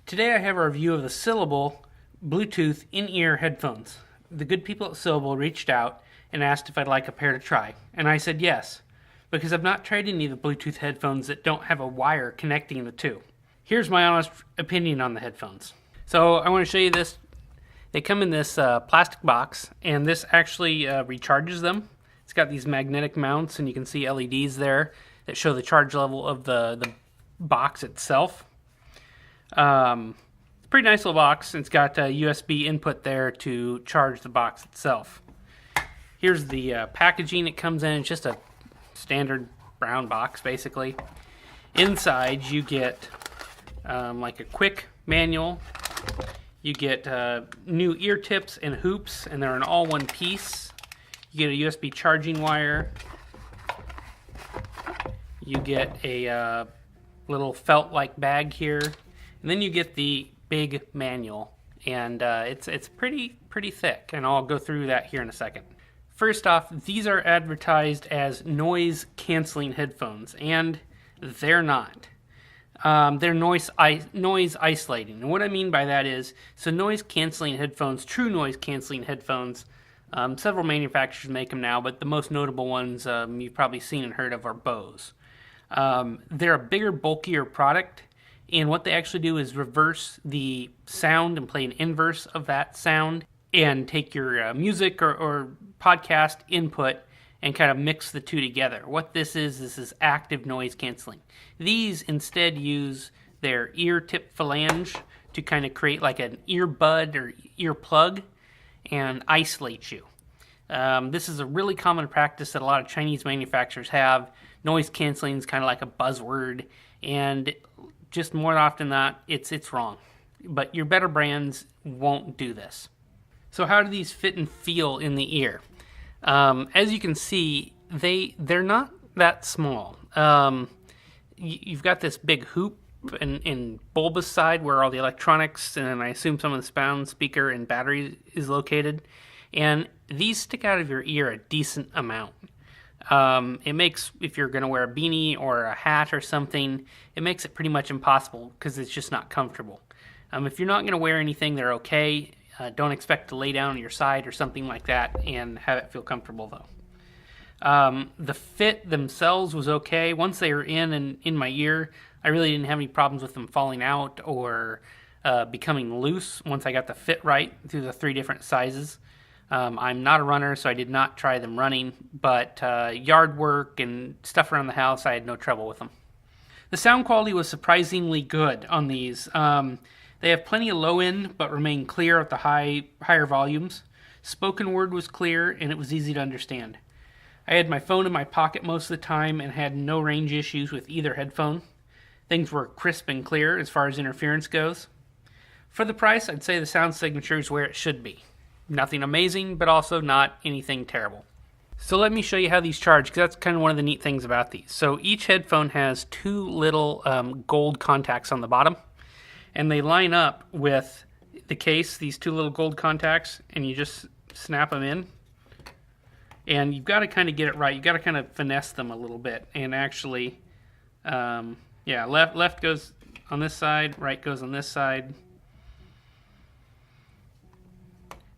Today I have a review of the Syllable Bluetooth in-ear headphones. The good people at Syllable reached out and asked if I'd like a pair to try, and I said yes, because I've not tried any of the Bluetooth headphones that don't have a wire connecting the two. Here's my honest opinion on the headphones. So I want to show you this. They come in this plastic box, and this actually recharges them. It's got these magnetic mounts, and you can see LEDs there that show the charge level of the box itself. It's a pretty nice little box. It's got a USB input there to charge the box itself. Here's the packaging it comes in. It's just a standard brown box, basically. Inside, you get like a quick manual. You get new ear tips and hoops, and they're in all one piece. You get a USB charging wire. You get a little felt-like bag here. And then you get the big manual, and it's pretty thick, and I'll go through that here in a second. First off, these are advertised as noise-canceling headphones, and they're not. They're noise isolating, and what I mean by that is, so noise-canceling headphones, true noise-canceling headphones, several manufacturers make them now, but the most notable ones you've probably seen and heard of are Bose. They're a bigger, bulkier product. And what they actually do is reverse the sound and play an inverse of that sound and take your music or podcast input and kind of mix the two together. What this is active noise canceling. These instead use their ear tip phalange to kind of create like an earbud or ear plug and isolate you. This is a really common practice that a lot of Chinese manufacturers have. Noise canceling is kind of like a buzzword, and just more often than not, it's wrong. But your better brands won't do this. So how do these fit and feel in the ear? As you can see, they're not that small. You've got this big hoop in bulbous side where all the electronics and I assume some of the sound speaker and battery is located. And these stick out of your ear a decent amount. It makes, if you're going to wear a beanie or a hat or something, it makes it pretty much impossible because it's just not comfortable. If you're not going to wear anything, they're okay. Don't expect to lay down on your side or something like that and have it feel comfortable though. The fit themselves was okay. Once they were in my ear, I really didn't have any problems with them falling out or becoming loose once I got the fit right through the 3 different sizes. I'm not a runner, so I did not try them running, but yard work and stuff around the house, I had no trouble with them. The sound quality was surprisingly good on these. They have plenty of low end, but remain clear at the higher volumes. Spoken word was clear, and it was easy to understand. I had my phone in my pocket most of the time and had no range issues with either headphone. Things were crisp and clear as far as interference goes. For the price, I'd say the sound signature is where it should be. Nothing amazing, but also not anything terrible. So let me show you how these charge, because that's kind of one of the neat things about these. So each headphone has 2 little gold contacts on the bottom, and they line up with the case, these 2 little gold contacts, and you just snap them in. And you've got to kind of get it right. You've got to kind of finesse them a little bit. And actually, left goes on this side, right goes on this side.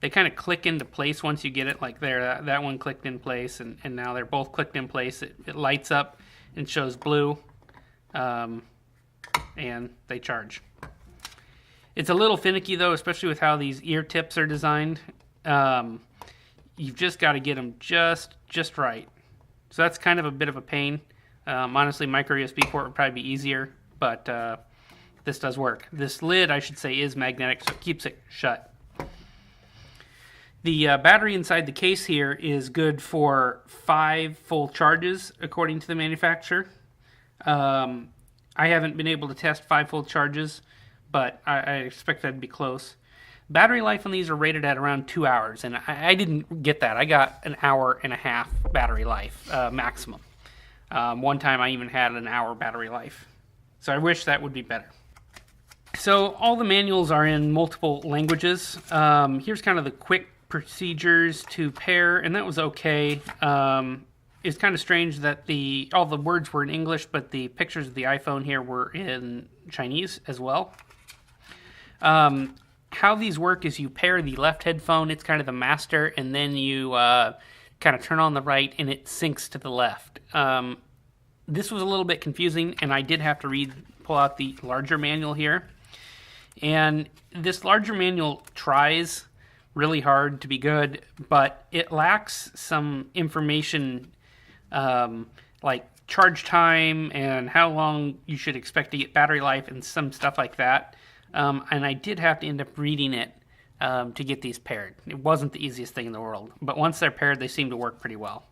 They kind of click into place once you get it like there. That one clicked in place, and now they're both clicked in place. It lights up and shows blue, and they charge. It's a little finicky, though, especially with how these ear tips are designed. You've just got to get them just right. So that's kind of a bit of a pain. Honestly, micro USB port would probably be easier, but this does work. This lid, I should say, is magnetic, so it keeps it shut. The battery inside the case here is good for 5 full charges, according to the manufacturer. I haven't been able to test 5 full charges, but I expect that'd be close. Battery life on these are rated at around 2 hours, and I didn't get that. I got an hour and a half battery life maximum. One time I even had an hour battery life. So I wish that would be better. So all the manuals are in multiple languages. Here's kind of the quick procedures to pair, and that was okay. It's kind of strange that all the words were in English, but the pictures of the iPhone here were in Chinese as well. How these work is you pair the left headphone, it's kind of the master, and then you kind of turn on the right and it syncs to the left. This was a little bit confusing, and I did have to pull out the larger manual here. And this larger manual tries really hard to be good, but it lacks some information like charge time and how long you should expect to get battery life and some stuff like that. And I did have to end up reading it to get these paired. It wasn't the easiest thing in the world, but once they're paired, they seem to work pretty well.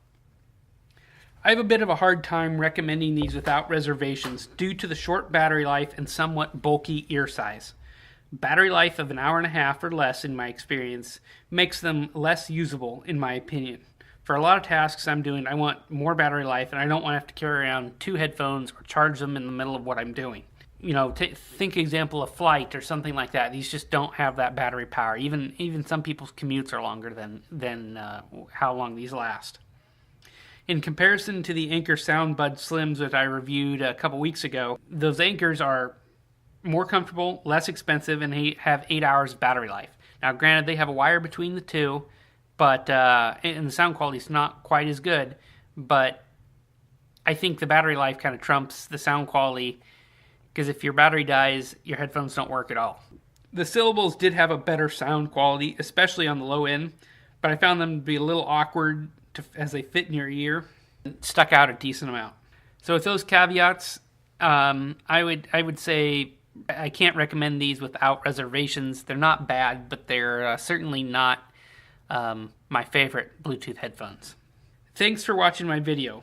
I have a bit of a hard time recommending these without reservations due to the short battery life and somewhat bulky ear size. Battery life of an hour and a half or less, in my experience, makes them less usable, in my opinion. For a lot of tasks I'm doing, I want more battery life, and I don't want to have to carry around 2 headphones or charge them in the middle of what I'm doing. You know, think example of flight or something like that. These just don't have that battery power. Even some people's commutes are longer than how long these last. In comparison to the Anker Soundbud Slims that I reviewed a couple weeks ago, those Ankers are more comfortable, less expensive, and they have 8 hours of battery life. Now, granted, they have a wire between the two, but and the sound quality is not quite as good, but I think the battery life kind of trumps the sound quality, because if your battery dies, your headphones don't work at all. The Syllables did have a better sound quality, especially on the low end, but I found them to be a little awkward as they fit in your ear. It stuck out a decent amount. So with those caveats, I would say I can't recommend these without reservations. They're not bad, but they're certainly not my favorite Bluetooth headphones. Thanks for watching my video.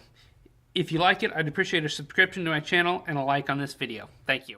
If you like it, I'd appreciate a subscription to my channel and a like on this video. Thank you.